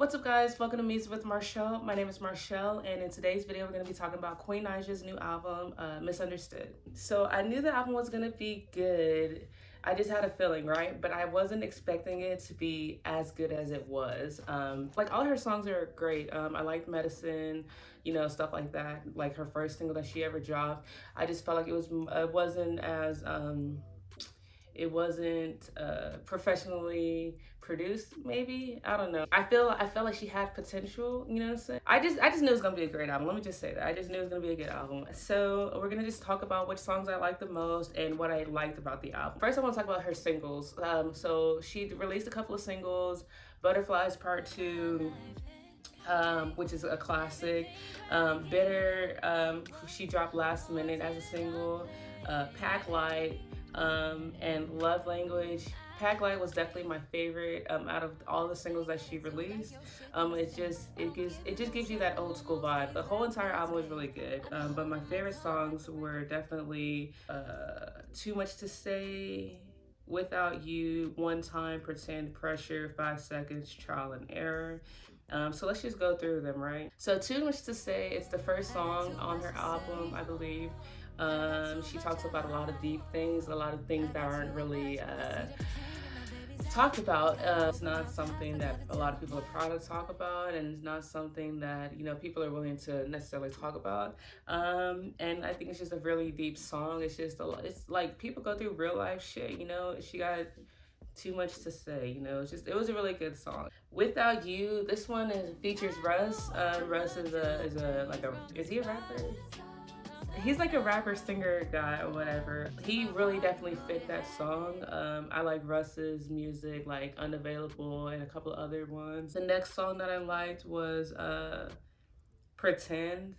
What's up, guys? Welcome to Music with Marshall. My name is Marshall, and in today's video, we're going to be talking about Queen Naija's new album, Misunderstood. So I knew the album was going to be good. I just had a feeling, right? But I wasn't expecting it to be as good as it was. Like, all her songs are great. I liked Medicine, stuff like that. Like her first single that she ever dropped. I just felt like it wasn't as it wasn't professionally produced. Maybe, I don't know. I felt like she had potential. You know what I'm saying? I just knew it was gonna be a great album. Let me just say that I just knew it was gonna be a good album. So we're gonna just talk about which songs I liked the most and what I liked about the album. First, I want to talk about her singles. So she released a couple of singles: Butterflies Part 2, which is a classic. Bitter, she dropped last minute as a single. Pack Light, and Love Language. Pack Light was definitely my favorite out of all the singles that she released. It just gives you that old school vibe. The whole entire album was really good, but my favorite songs were definitely Too Much to Say, Without You, One Time, Pretend, Pressure, 5 Seconds, Trial and Error. So let's just go through them, right? So Too Much to Say, it's the first song on her album, I believe. She talks about a lot of deep things, a lot of things that aren't really talked about. It's not something that a lot of people are proud to talk about, and it's not something that people are willing to necessarily talk about. And I think it's just a really deep song. It's like people go through real life shit. She got too much to say. It was a really good song. Without You, this one features Russ. Russ is he a rapper? He's like a rapper singer guy or whatever. He really definitely fit that song. I like Russ's music, like Unavailable and a couple of other ones. The next song that I liked was Pretend.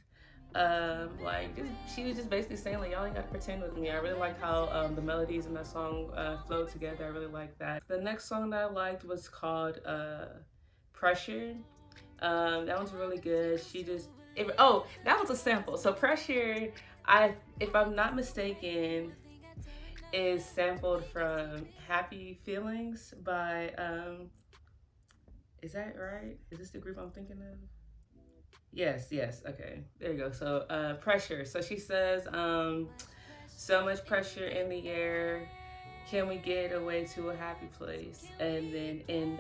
She was just basically saying like, y'all ain't gotta pretend with me. I really liked how the melodies in that song flowed together. I really liked that. The next song that I liked was called Pressure. That one's really good. That was a sample. So Pressure, if I'm not mistaken, is sampled from Happy Feelings by is that right? Is this the group I'm thinking of? Yes. Okay. There you go. So Pressure. So she says, so much pressure in the air. Can we get away to a happy place? And then in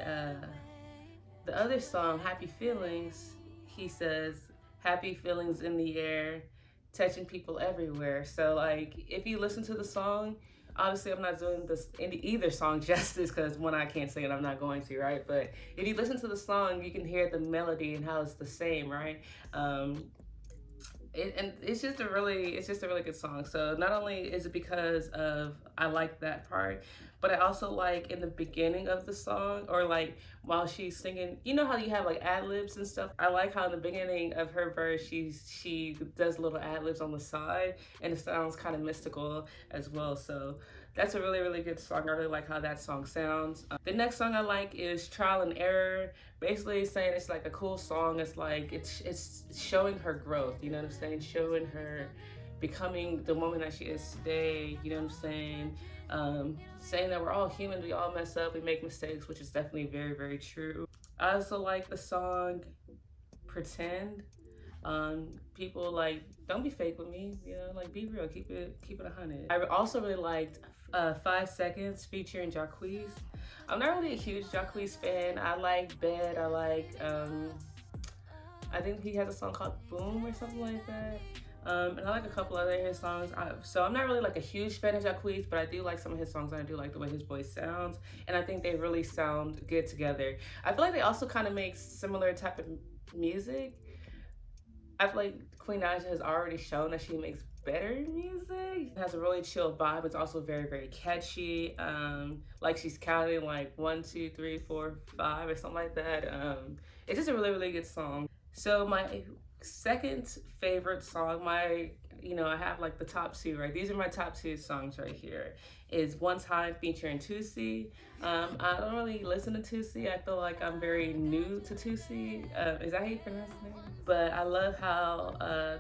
the other song, Happy Feelings, he says, happy feelings in the air, touching people everywhere. So, like, if you listen to the song, obviously I'm not doing this in either song justice because one, I can't sing it, I'm not going to, right? But if you listen to the song, you can hear the melody and how it's the same, right? It's just a really good song. So not only is it because of I like that part, but I also like in the beginning of the song, or like while she's singing, you know how you have like ad libs and stuff. I like how in the beginning of her verse she does little ad libs on the side, and it sounds kind of mystical as well. So that's a really good song. I really like how that song sounds. The next song I like is Trial and Error. Basically saying it's like a cool song. It's like it's showing her growth. You know what I'm saying? Showing her becoming the woman that she is today. You know what I'm saying? Saying that we're all human. We all mess up. We make mistakes, which is definitely very true. I also like the song Pretend. People like, don't be fake with me, like be real, keep it 100. I also really liked 5 Seconds featuring Jacquees. I'm not really a huge Jacquees fan. I like Bed. I think he has a song called Boom or something like that. And I like a couple other his songs. So I'm not really like a huge fan of Jacquees, but I do like some of his songs, and I do like the way his voice sounds. And I think they really sound good together. I feel like they also kind of make similar type of music. I feel like Queen Naija has already shown that she makes better music. It has a really chill vibe. It's also very catchy. Like she's counting like 1, 2, 3, 4, 5 or something like that. It's just a really good song. So my second favorite song, I have like the top two, right? These are my top two songs right here. Is One Time featuring Tusi. I don't really listen to Tusi. I feel like I'm very new to Tusi. Is that how you pronounce his name? But I love how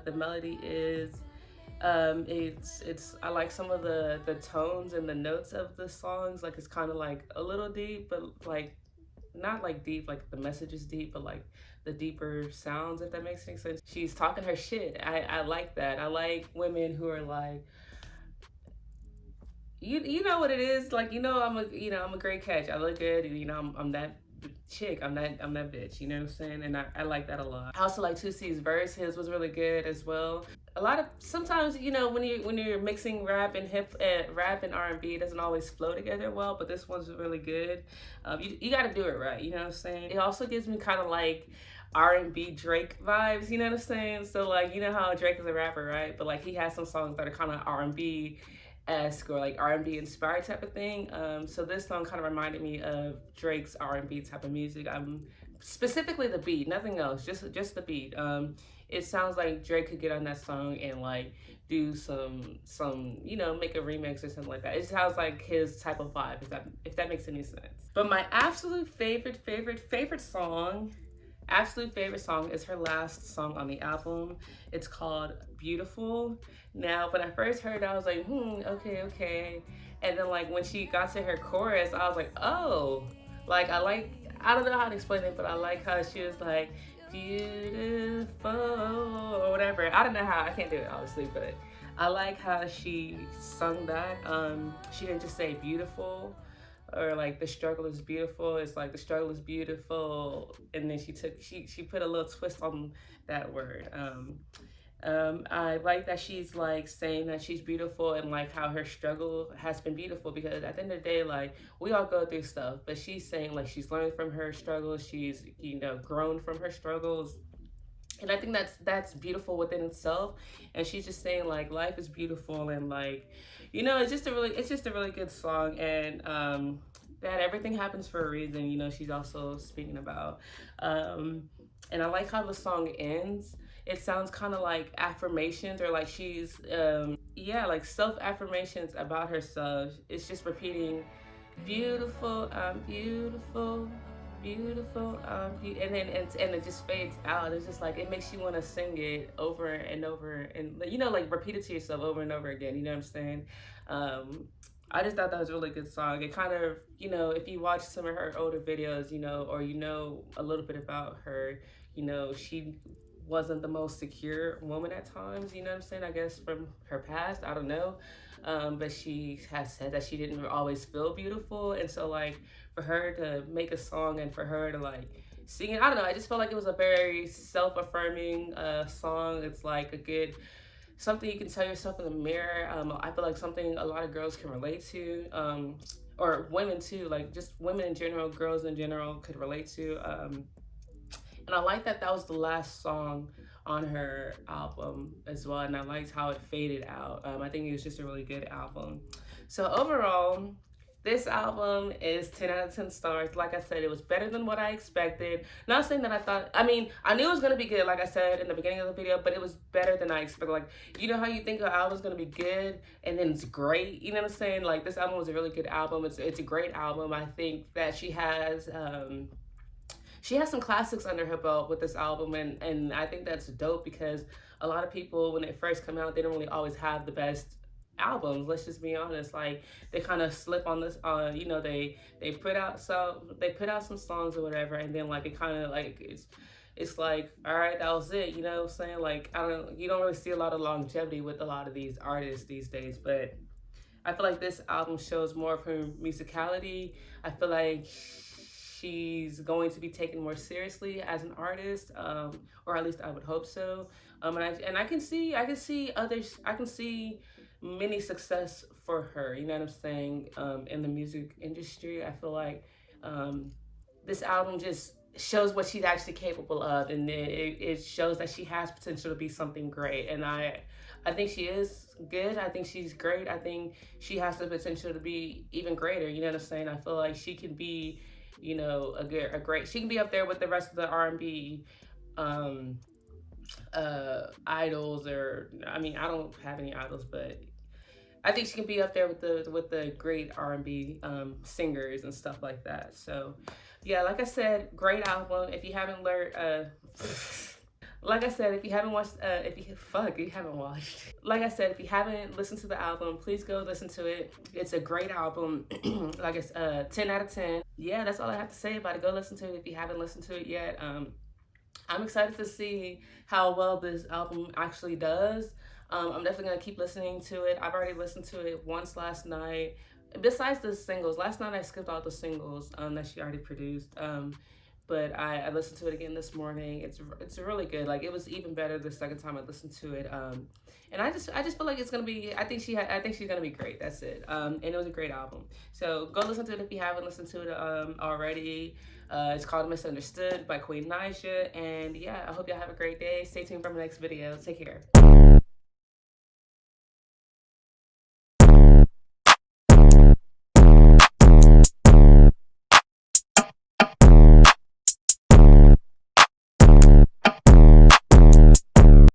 the melody is. I like some of the tones and the notes of the songs. Like it's kind of like a little deep, but like not like deep, like the message is deep, but like the deeper sounds, if that makes any sense. She's talking her shit. I like that. I like women who are like, you know what it is, like, I'm a great catch. I look good, I'm that chick, I'm that bitch, you know what I'm saying? And I like that a lot. I also like 2C's verse. His was really good as well. A lot of sometimes, when you're mixing rap and R&B, it doesn't always flow together well, but this one's really good. You got to do it right, you know what I'm saying? It also gives me kind of like R&B Drake vibes, you know what I'm saying? So like, you know how Drake is a rapper, right? But like he has some songs that are kind of R&B esque or like R&B inspired type of thing. So this song kind of reminded me of Drake's R&B type of music. Specifically the beat, nothing else, just the beat. It sounds like Drake could get on that song and like do some make a remix or something like that. It sounds like his type of vibe, if that makes any sense. But my absolute favorite song is her last song on the album. It's called Beautiful. Now, when I first heard it, I was like, okay, okay. And then like when she got to her chorus, I was like, oh, like I don't know how to explain it, but I like how she was like, beautiful or whatever. I don't know how, I can't do it obviously, but I like how she sung that. She didn't just say beautiful or like the struggle is beautiful. It's like the struggle is beautiful, and then she put a little twist on that word. I like that she's like saying that she's beautiful and like how her struggle has been beautiful, because at the end of the day, like we all go through stuff, but she's saying like she's learned from her struggles, she's grown from her struggles, and I think that's beautiful within itself. And she's just saying like life is beautiful, and like it's just a really good song. And that everything happens for a reason, she's also speaking about. And I like how the song ends. It sounds kind of like affirmations, or like she's yeah, like self affirmations about herself. It's just repeating beautiful, I'm beautiful, beautiful, and then and it just fades out. It's just like it makes you want to sing it over and over, and like repeat it to yourself over and over again. You know what I'm saying? um I just thought that was a really good song. It kind of, if you watch some of her older videos, or a little bit about her, she wasn't the most secure woman at times, you know what I'm saying? I guess from her past, I don't know. But she has said that she didn't always feel beautiful. And so, like, for her to make a song and for her to, like, sing it, I don't know. I just felt like it was a very self affirming song. It's like a good something you can tell yourself in the mirror. I feel like something a lot of girls can relate to, or women too, like just women in general, girls in general could relate to. And I like that that was the last song on her album as well. And I liked how it faded out. I think it was just a really good album. So overall, this album is 10 out of 10 stars. Like I said, it was better than what I expected. Not saying that I mean, I knew it was going to be good, like I said in the beginning of the video, but it was better than I expected. Like, you know how you think an album's going to be good and then it's great? You know what I'm saying? Like, this album was a really good album. It's a great album. I think that she has some classics under her belt with this album, and I think that's dope, because a lot of people, when they first come out, they don't really always have the best albums. Let's just be honest. Like, they kind of slip on this, they put out some songs or whatever, and then like it kind of like it's like, all right, that was it, you know what I'm saying? Like, you don't really see a lot of longevity with a lot of these artists these days. But I feel like this album shows more of her musicality. I feel like she's going to be taken more seriously as an artist, or at least I would hope so. And I can see others. I can see many success for her. You know what I'm saying? In the music industry, I feel like this album just shows what she's actually capable of, and it shows that she has potential to be something great. And I think she is good. I think she's great. I think she has the potential to be even greater. You know what I'm saying? I feel like she can be, a great. She can be up there with the rest of the R&B idols. Or I mean, I don't have any idols, but I think she can be up there with the great R&B singers and stuff like that. So, yeah, like I said, great album. If you haven't learned, Like I said, if you haven't watched, you haven't watched. Like I said, if you haven't listened to the album, please go listen to it. It's a great album. Like it's 10 out of 10. Yeah, that's all I have to say about it. Go listen to it if you haven't listened to it yet. I'm excited to see how well this album actually does. I'm definitely gonna keep listening to it. I've already listened to it once last night. Besides the singles, last night I skipped all the singles that she already produced. But I listened to it again this morning. It's really good. Like it was even better the second time I listened to it. And I just feel like it's gonna be. I think she's gonna be great. That's it. And it was a great album. So go listen to it if you haven't listened to it already. It's called Misunderstood by Queen Naija. And yeah, I hope y'all have a great day. Stay tuned for my next video. Take care.